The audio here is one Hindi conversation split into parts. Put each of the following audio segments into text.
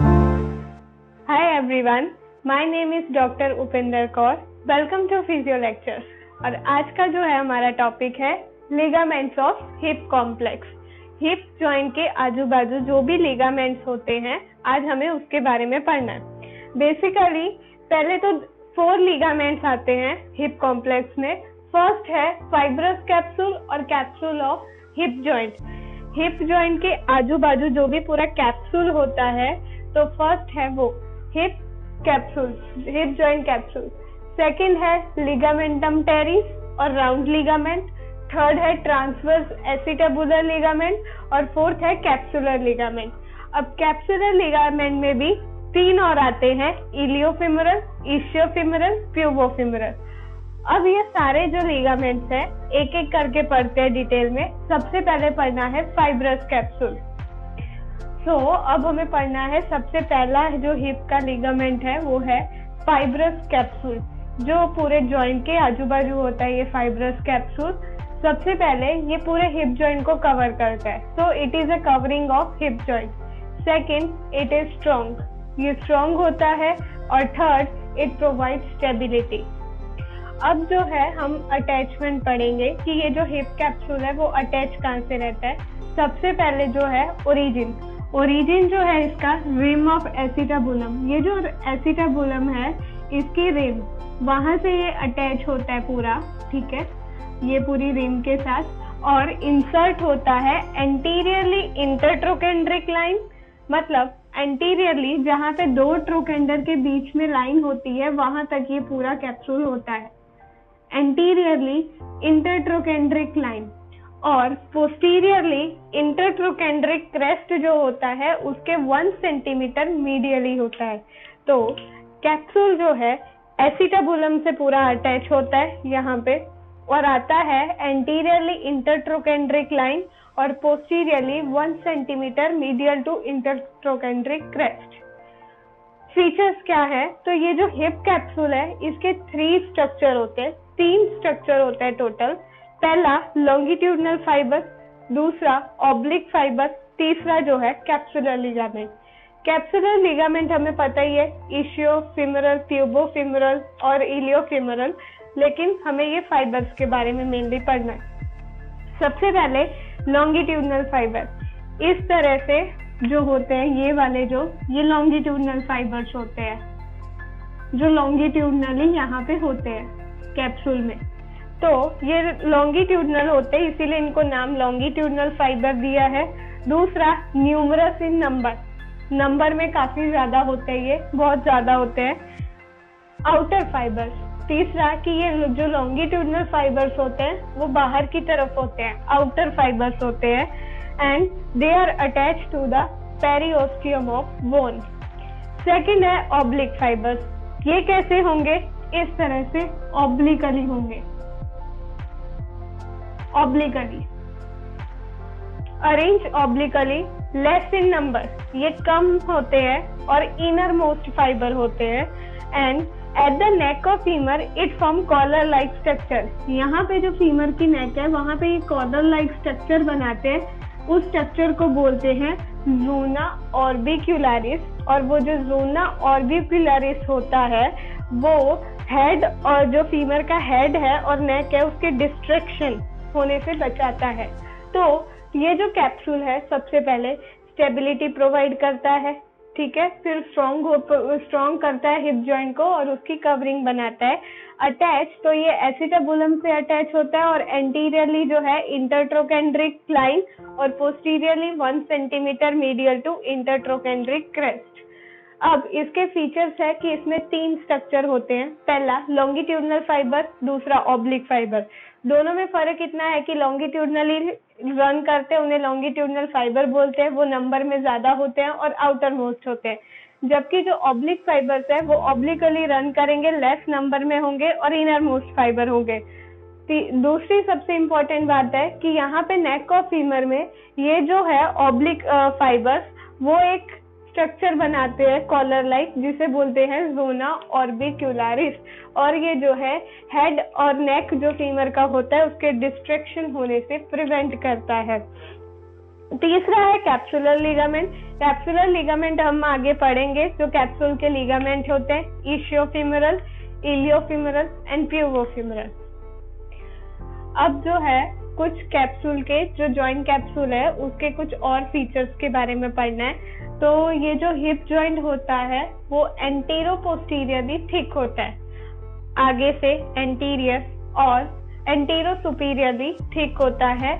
Hi everyone, my name is Dr. Upendra Kaur. Welcome to physio lectures. और आज का जो है हमारा टॉपिक है ligaments of hip complex. Hip joint के आजू बाजू जो भी लिगामेंट्स होते हैं, आज हमें उसके बारे में पढ़ना है. बेसिकली पहले तो 4 लिगामेंट्स आते हैं हिप कॉम्प्लेक्स में. फर्स्ट है फाइब्रस कैप्सूल और capsule of hip joint. Hip joint के आजू बाजू जो भी पूरा कैप्सूल होता है, तो फर्स्ट है वो hip capsule, hip joint capsule. Second है लिगामेंटम टेरिस और राउंड लिगामेंट. थर्ड है ट्रांसवर्स एसिटाबुलर लिगामेंट और फोर्थ है कैप्सुलर लिगामेंट. अब कैप्सुलर लिगामेंट में भी 3 और आते हैं, इलियोफेमोरल, इशियोफेमोरल, प्यूबोफेमोरल. अब ये सारे जो लिगामेंट्स हैं एक एक करके पढ़ते हैं डिटेल में. सबसे पहले पढ़ना है फाइब्रस कैप्सूल. अब हमें पढ़ना है सबसे पहला जो हिप का लिगामेंट है वो है फाइब्रस कैप्सूल, जो पूरे जॉइंट के आजू बाजू होता है. ये फाइब्रस कैप्सूल सबसे पहले ये पूरे हिप जॉइंट को कवर करता है. So it is a covering of hip joint. Second, it is strong, ये स्ट्रॉन्ग होता है. और थर्ड, इट प्रोवाइड स्टेबिलिटी. अब जो है हम अटैचमेंट पढ़ेंगे कि ये जो हिप कैप्सूल है वो अटैच कहाँ से रहता है. सबसे पहले जो है ओरिजिन. ओरिजिन जो है इसका रिम ऑफ एसिटाबुलम. ये जो एसिटाबुलम है इसकी रिम, वहां से ये अटैच होता है पूरा, ठीक है, ये पूरी रिम के साथ. और इंसर्ट होता है एंटीरियरली इंटरट्रोकेंड्रिक लाइन, मतलब एंटीरियरली जहां पे 2 ट्रोकेंडर के बीच में लाइन होती है वहां तक ये पूरा कैप्सूल होता है, एंटीरियरली इंटरट्रोकेंड्रिक लाइन. और पोस्टीरियरली इंटरट्रोकेंड्रिक क्रेस्ट जो होता है उसके 1 सेंटीमीटर मीडियली होता है. तो कैप्सूल जो है एसिटाबुलम से पूरा अटैच होता है यहाँ पे, और आता है एंटीरियरली इंटरट्रोकेंड्रिक लाइन और posteriorly 1 centimetre medial to intertrochanteric crest. Features क्या है, तो ये जो हिप कैप्सूल है इसके 3 स्ट्रक्चर होते हैं, 3 स्ट्रक्चर होते हैं टोटल. पहला लॉन्गिट्यूडनल फाइबर, दूसरा ऑब्लिक फाइबर, तीसरा जो है कैप्सुलर लिगामेंट. कैप्सुलर लिगामेंट हमें पता ही है, इशियोफेमोरल, प्यूबोफेमोरल और इलियोफेमोरल, लेकिन हमें ये फाइबर्स के बारे में मेनली पढ़ना है. सबसे पहले लॉन्गिट्यूडनल फाइबर. इस तरह से जो होते हैं ये वाले ये लॉन्गिट्यूडनल फाइबर्स होते हैं, जो लॉन्गिट्यूडनली यहाँ पे होते हैं कैप्सूल में. तो ये लॉन्गिट्यूडनल होते हैं, इसीलिए इनको नाम लॉन्गिट्यूडनल फाइबर दिया है. दूसरा, न्यूमरस इन नंबर, नंबर में काफी ज्यादा होते हैं, ये बहुत ज्यादा होते हैं. Outer fibres. तीसरा कि ये जो लॉन्गिट्यूडनल फाइबर्स होते हैं वो बाहर की तरफ होते हैं, आउटर फाइबर्स होते हैं. And they are attach to the periosteum of bone. Second है ऑब्लिक फाइबर्स. ये कैसे होंगे, इस तरह से ऑब्लिकली होंगे, obliquely arrange obliquely, less in number, ये कम होते हैं और इनर मोस्ट फाइबर होते हैं. And at the neck of femur it form collar like structure. यहाँ पे जो फीमर की नेक है वहां पे ये कॉलर लाइक स्ट्रक्चर बनाते हैं. उस स्ट्रक्चर को बोलते हैं ज़ोना ऑर्बिक्युलरिस. और वो जो ज़ोना ऑर्बिक्युलरिस होता है वो हेड, और जो फीमर का हेड है और नेक है उसके डिस्ट्रैक्शन होने से बचाता है. तो ये जो कैप्सूल है सबसे पहले स्टेबिलिटी प्रोवाइड करता है, ठीक है, फिर स्ट्रॉन्ग करता है हिप जॉइंट को और उसकी कवरिंग बनाता है. अटैच, तो ये एसिटाबुलम से अटैच होता है और एंटीरियरली जो है इंटरट्रोकेंड्रिक लाइन और posteriorly 1 centimetre medial to intertrochanteric crest. अब इसके फीचर्स है कि इसमें 3 स्ट्रक्चर होते हैं. पहला लॉन्गिट्यूडनल फाइबर, दूसरा ऑब्लिक फाइबर. दोनों में फर्क इतना है कि लॉन्गिट्यूडनली रन करते हैं उन्हें लॉन्गिट्यूडनल फाइबर बोलते हैं, वो नंबर में ज्यादा होते हैं और आउटर मोस्ट होते हैं. जबकि जो ऑब्लिक फाइबर्स है वो ऑब्लिकली रन करेंगे, लेस नंबर में होंगे और इनर मोस्ट फाइबर होंगे. दूसरी सबसे इम्पोर्टेंट बात है कि यहाँ पे नेक ऑफ फीमर में ये जो है ऑब्लिक फाइबर्स वो एक स्ट्रक्चर बनाते हैं कॉलर लाइक, जिसे बोलते हैं ज़ोना ऑर्बिक्युलरिस. और ये जो है हेड और नेक जो फीमर का होता है उसके डिस्ट्रैक्शन होने से प्रिवेंट करता है. तीसरा है कैप्सुलर लिगामेंट. कैप्सुलर लिगामेंट हम आगे पढ़ेंगे, जो कैप्सूल के लिगामेंट होते हैं, इशियोफीमरल, इलियोफीमरल एंड प्यूबोफीमरल। अब जो है कुछ कैप्सूल के, जो जॉइंट कैप्सूल है उसके कुछ और फीचर्स के बारे में पढ़ना है। तो ये जो हिप जॉइंट होता है वो एंटीरो पोस्टीरियरली थिक होता है, आगे से एंटीरियर, और एंटीरो सुपीरियरली थिक होता है,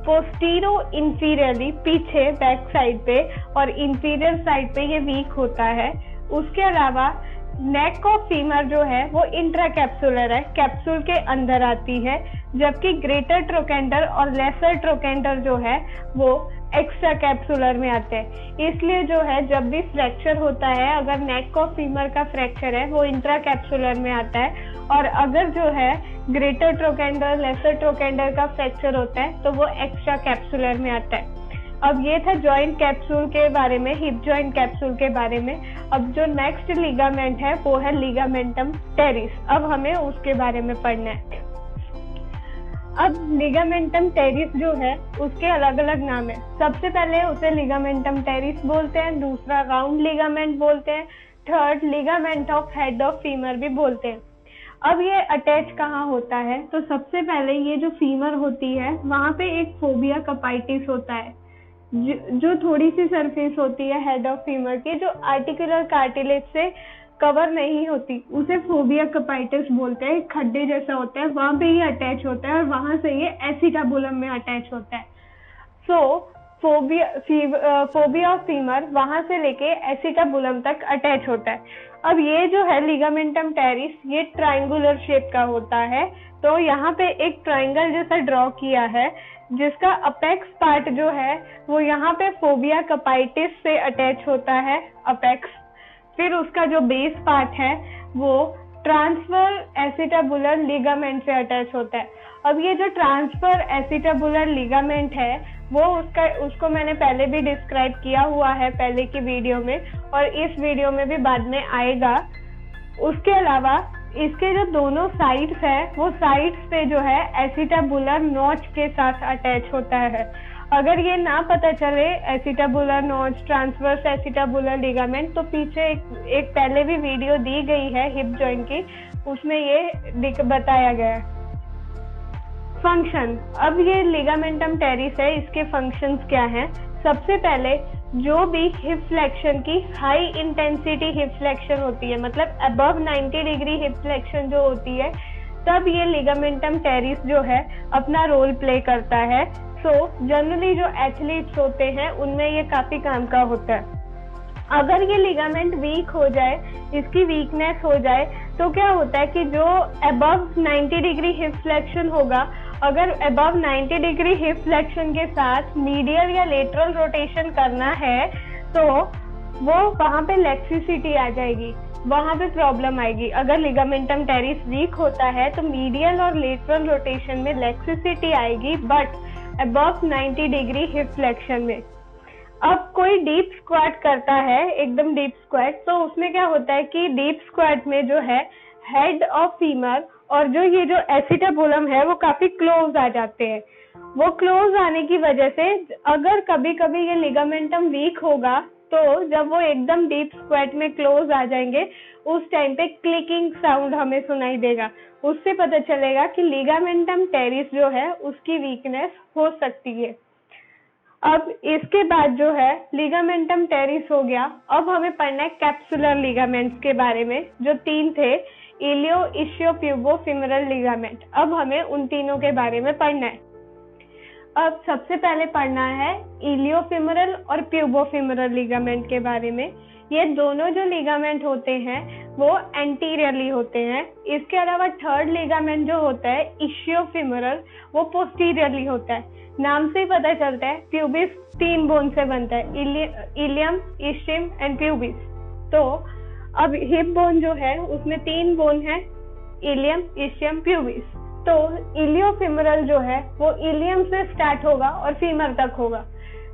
पोस्टीरो इंफीरियरली पीछे बैक साइड पे, और इंफीरियर साइड पे ये वीक होता है। उसके अलावा नेक ऑफ फीमर जो है वो इंट्रा कैप्सुलर है, कैप्सूल के अंदर आती है, जबकि ग्रेटर ट्रोकेंडर और लेसर ट्रोकेंडर जो है वो एक्स्ट्रा कैप्सुलर में आते हैं। इसलिए जो है जब भी फ्रैक्चर होता है, अगर नेक ऑफ फीमर का फ्रैक्चर है वो इंट्रा कैप्सुलर में आता है, और अगर जो है ग्रेटर ट्रोकेंडर लेसर ट्रोकेंडर का फ्रैक्चर होता है तो वो एक्स्ट्रा कैप्सुलर में आता है। अब ये था जॉइंट कैप्सूल के बारे में, हिप जॉइंट कैप्सूल के बारे में। अब जो नेक्स्ट लिगामेंट है वो है लिगामेंटम टेरिस। अब हमें उसके बारे में पढ़ना है। अब लिगामेंटम टेरिस जो है उसके अलग अलग नाम है। सबसे पहले उसे लिगामेंटम टेरिस बोलते हैं, दूसरा राउंड लिगामेंट बोलते हैं, third ligament of head of femur भी बोलते हैं। अब ये अटैच कहाँ होता है? तो सबसे पहले ये जो फीमर होती है वहां पे एक फोबिया कपाइटिस होता है, जो थोड़ी सी सरफेस होती है हेड ऑफ फीमर की, जो आर्टिकुलर कार्टिलेज से कवर नहीं होती, उसे फोबिया कपाइटिस बोलते हैं। खड्डे जैसा होता है, वहां पे ये अटैच होता है और वहां से ये एसिटाबुलम में अटैच होता है। सो फोबिया ऑफ फीमर वहां से लेके एसिटाबुलम तक अटैच होता है। अब ये जो है लिगामेंटम टेरिस, ये ट्रायंगुलर शेप का होता है। तो यहाँ पे एक ट्रायंगल जैसा ड्रॉ किया है, जिसका अपेक्स पार्ट जो है वो यहाँ पे फोबिया कपाइटिस से अटैच होता है, अपेक्स। फिर उसका जो बेस पार्ट है वो ट्रांसफर एसिटाबुलर लिगामेंट से अटैच होता है। अब ये जो ट्रांसफर एसिटाबुलर लिगामेंट है वो उसको मैंने पहले भी डिस्क्राइब किया हुआ है पहले की वीडियो में, और इस वीडियो में भी बाद में आएगा। उसके अलावा इसके जो दोनों साइड्स है वो साइड्स पे जो है एसिटाबुलर नॉच के साथ अटैच होता है। अगर ये ना पता चले acetabular notch, transverse acetabular ligament, तो पीछे एक पहले भी वीडियो दी गई है हिप जॉइंट की, उसमें ये बताया गया है। फंक्शन, अब ये लिगामेंटम टेरिस है, इसके फंक्शंस क्या हैं? सबसे पहले जो भी हिप फ्लेक्शन की हाई इंटेंसिटी हिप फ्लेक्शन होती है, मतलब अबव 90 डिग्री हिप फ्लेक्शन जो होती है, तब ये लिगामेंटम टेरिस जो है अपना रोल प्ले करता है। सो जनरली जो एथलीट्स होते हैं उनमें ये काफी काम का होता है। अगर ये लिगामेंट वीक हो जाए, इसकी वीकनेस हो जाए, तो क्या होता है कि जो अबव 90 डिग्री हिप फ्लेक्शन होगा, अगर अबव 90 डिग्री हिप फ्लेक्शन के साथ मीडियल या लेटरल रोटेशन करना है तो वो वहां पे लैक्सिसिटी आ जाएगी, वहां पे प्रॉब्लम आएगी। अगर लिगामेंटम टेरिस वीक होता है तो मीडियल और लेटरल रोटेशन में लैक्सिसिटी आएगी, but above 90 degree hip flexion में। अब कोई डीप स्क्वाट करता है, एकदम डीप स्क्वाट, तो उसमें क्या होता है कि डीप स्क्वाट में जो है हेड ऑफ फीमर और जो ये जो एसिटाबुलम है वो काफी क्लोज आ जाते हैं। वो क्लोज आने की वजह से अगर कभी कभी ये लिगामेंटम वीक होगा तो जब वो एकदम डीप स्क्वाट में क्लोज आ जाएंगे, उस टाइम पे क्लिकिंग साउंड हमें सुनाई देगा। उससे पता चलेगा कि लिगामेंटम टेरिस जो है उसकी वीकनेस हो सकती है। अब इसके बाद जो है लिगामेंटम टेरिस हो गया। अब हमें पढ़ना है कैप्सुलर लिगामेंट्स के बारे में, जो तीन थे, इलियो, इशियो, प्यूबो, फीमरल लिगामेंट। अब हमें उन तीनों के बारे में पढ़ना है। अब सबसे पहले पढ़ना है इलियोफीमरल और प्यूबोफीमरल लिगामेंट के बारे में। ये दोनों जो लिगामेंट होते हैं वो एंटीरियरली होते हैं। इसके अलावा थर्ड लिगामेंट जो होता है इशियोफीमरल, वो पोस्टीरियरली होता है। नाम से ही पता चलता है, प्यूबिस 3 बोन से बनता है, इलियम, इशियम एंड प्यूबिस। तो अब हिप बोन जो है उसमें 3 बोन है, इलियम, इशियम, प्यूबिस। तो इलियोफीमरल जो है वो इलियम से स्टार्ट होगा और फीमर तक होगा।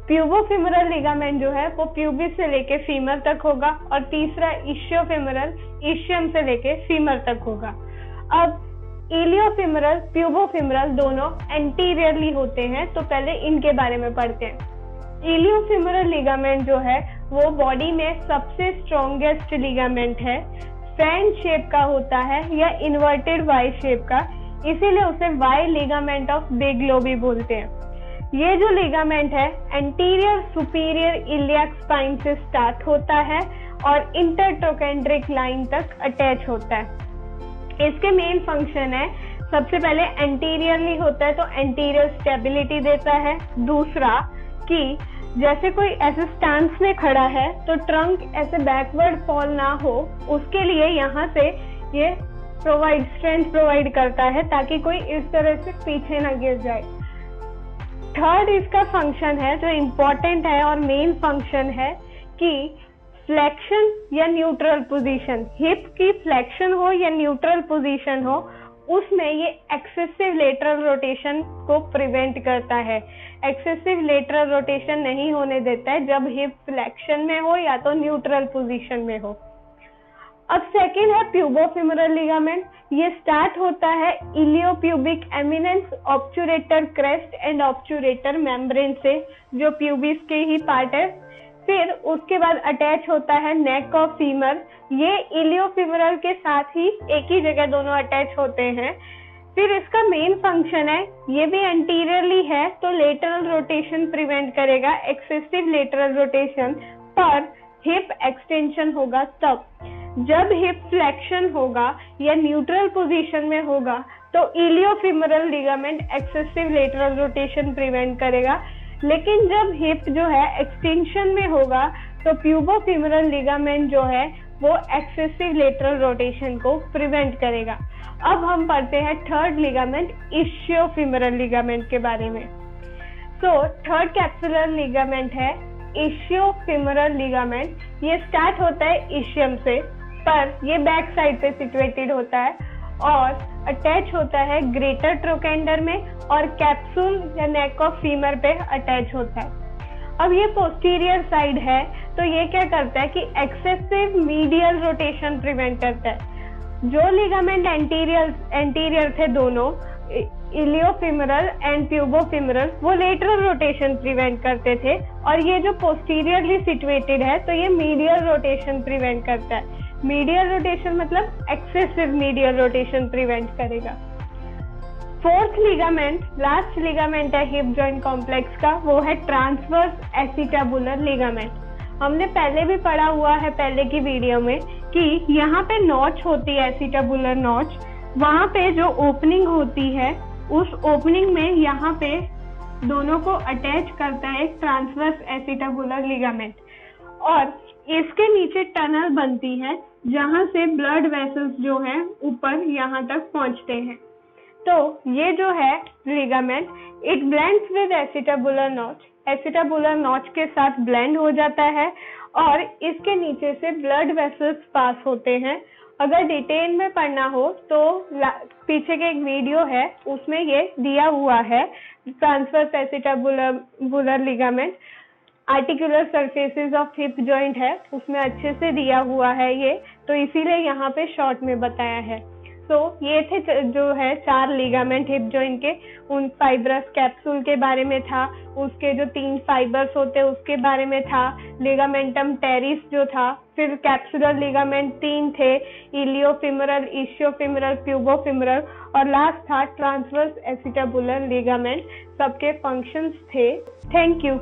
प्यूबोफीमरल लिगामेंट जो है वो प्यूबिस से लेके फीमर तक होगा, और तीसरा इशियोफीमरल इशियम से लेके फीमर तक होगा। अब इलियोफीमरल, प्यूबोफीमरल दोनों एंटीरियरली होते हैं, तो पहले इनके बारे में पढ़ते हैं। इलियोफेमोरल लिगामेंट जो है वो बॉडी में सबसे स्ट्रॉन्गेस्ट लिगामेंट है, फैन शेप का होता है या इन्वर्टेड वाई शेप का, इसीलिए उसे वाई लिगामेंट ऑफ बेग्लो भी बोलते हैं। ये जो लिगामेंट है एंटीरियर सुपीरियर इलियाक स्पाइन से स्टार्ट होता है और इंटरट्रोकेंड्रिक लाइन तक अटैच होता है। इसके मेन फंक्शन है, सबसे पहले एंटीरियरली होता है तो एंटीरियर स्टेबिलिटी देता है। दूसरा कि जैसे कोई ऐसे स्टांस में खड़ा है तो ट्रंक ऐसे बैकवर्ड फॉल ना हो, उसके लिए यहाँ से ये स्ट्रेंथ प्रोवाइड करता है ताकि कोई इस तरह से पीछे ना गिर जाए। थर्ड इसका फंक्शन है जो इम्पोर्टेंट है और मेन फंक्शन है कि फ्लेक्शन या न्यूट्रल पोजीशन, हिप की फ्लेक्शन हो या न्यूट्रल पोजीशन हो, उसमें ये एक्सेसिव लेटरल रोटेशन को प्रिवेंट करता है। एक्सेसिव लेटरल रोटेशन नहीं होने देता है जब हिप फ्लेक्शन में हो या तो न्यूट्रल पोजीशन में हो। अब सेकेंड है प्यूबोफेमोरल लिगामेंट। ये स्टार्ट होता है इलियोप्यूबिक एमिनेंस, ऑब्चुरेटर क्रेस्ट एंड ऑब्चुरेटर मेम्ब्रेन से, जो प्यूबिस के ही पार्ट है। फिर उसके बाद अटैच होता है नेक ऑफ फीमर। ये इलियोफेमोरल के साथ ही एक ही जगह दोनों अटैच होते हैं। फिर इसका मेन फंक्शन है, ये भी एंटीरियरली है तो लेटरल रोटेशन प्रिवेंट करेगा, एक्सेसिव लेटरल रोटेशन, पर हिप एक्सटेंशन होगा तब। जब हिप फ्लेक्शन होगा या न्यूट्रल पोजीशन में होगा तो iliofemoral ligament excessive lateral rotation prevent करेगा, लेकिन जब हिप जो है एक्सटेंशन में होगा तो प्यूबोफेमोरल लिगामेंट जो है वो एक्सेसिव लेटरल रोटेशन को प्रिवेंट करेगा। अब हम पढ़ते हैं थर्ड लिगामेंट, इशियोफेमोरल लिगामेंट के बारे में। थर्ड कैप्सुलर लिगामेंट है इशियोफेमोरल लिगामेंट। ये स्टार्ट होता है इशियम से, पर ये बैक साइड पे सिचुएटेड होता है और अटैच होता है ग्रेटर ट्रोकेंडर में और कैप्सूल या नेक ऑफ फीमर पे अटैच होता है। अब ये पोस्टीरियर साइड है तो ये क्या करता है कि एक्सेसिव मीडियल रोटेशन प्रिवेंट करता है। जो लिगामेंट एंटीरियर थे दोनों, इलियोफेमोरल एंड प्यूबोफेमोरल, वो लेटरल रोटेशन प्रिवेंट करते थे, और ये जो पोस्टीरियरली सिचुएटेड है तो ये मीडियल रोटेशन प्रिवेंट करता है। मीडियल रोटेशन मतलब एक्सेसिव मीडियल रोटेशन प्रिवेंट करेगा। फोर्थ लिगामेंट, लास्ट लिगामेंट है हिप जॉइंट कॉम्प्लेक्स का, वो है ट्रांसवर्स एसिटाबुलर लिगामेंट। हमने पहले भी पढ़ा हुआ है पहले की वीडियो में कि यहाँ पे नॉच होती है, एसिटाबुलर नॉच, वहां पे जो ओपनिंग होती है उस ओपनिंग में यहाँ पे दोनों को अटैच करता है ट्रांसवर्स एसिटाबुलर लिगामेंट, और इसके नीचे टनल बनती है जहां से ब्लड वेसल्स जो है ऊपर यहाँ तक पहुंचते हैं। तो ये जो है ligament, it blends with acetabular notch, acetabular notch के साथ ब्लेंड हो जाता है और इसके नीचे से ब्लड वेसल्स पास होते हैं। अगर डिटेल में पढ़ना हो तो पीछे के एक वीडियो है उसमें ये दिया हुआ है, transverse acetabular ligament, articular surfaces of hip joint है, उसमें अच्छे से दिया हुआ है ये, तो इसीलिए यहाँ पे शॉर्ट में बताया है। ये थे जो है 4 लिगामेंट हिप जॉइंट के, उन फाइब्रस कैप्सूल के बारे में था, उसके जो 3 फाइबर्स होते उसके बारे में था, लिगामेंटम टेरिस जो था, फिर कैप्सुलर लिगामेंट 3 थे, इलियोफेमोरल, इशियोफेमोरल, प्यूबोफेमोरल, और लास्ट था ट्रांसवर्स एसिटाबुलर लिगामेंट। सबके फंक्शंस थे। Thank you.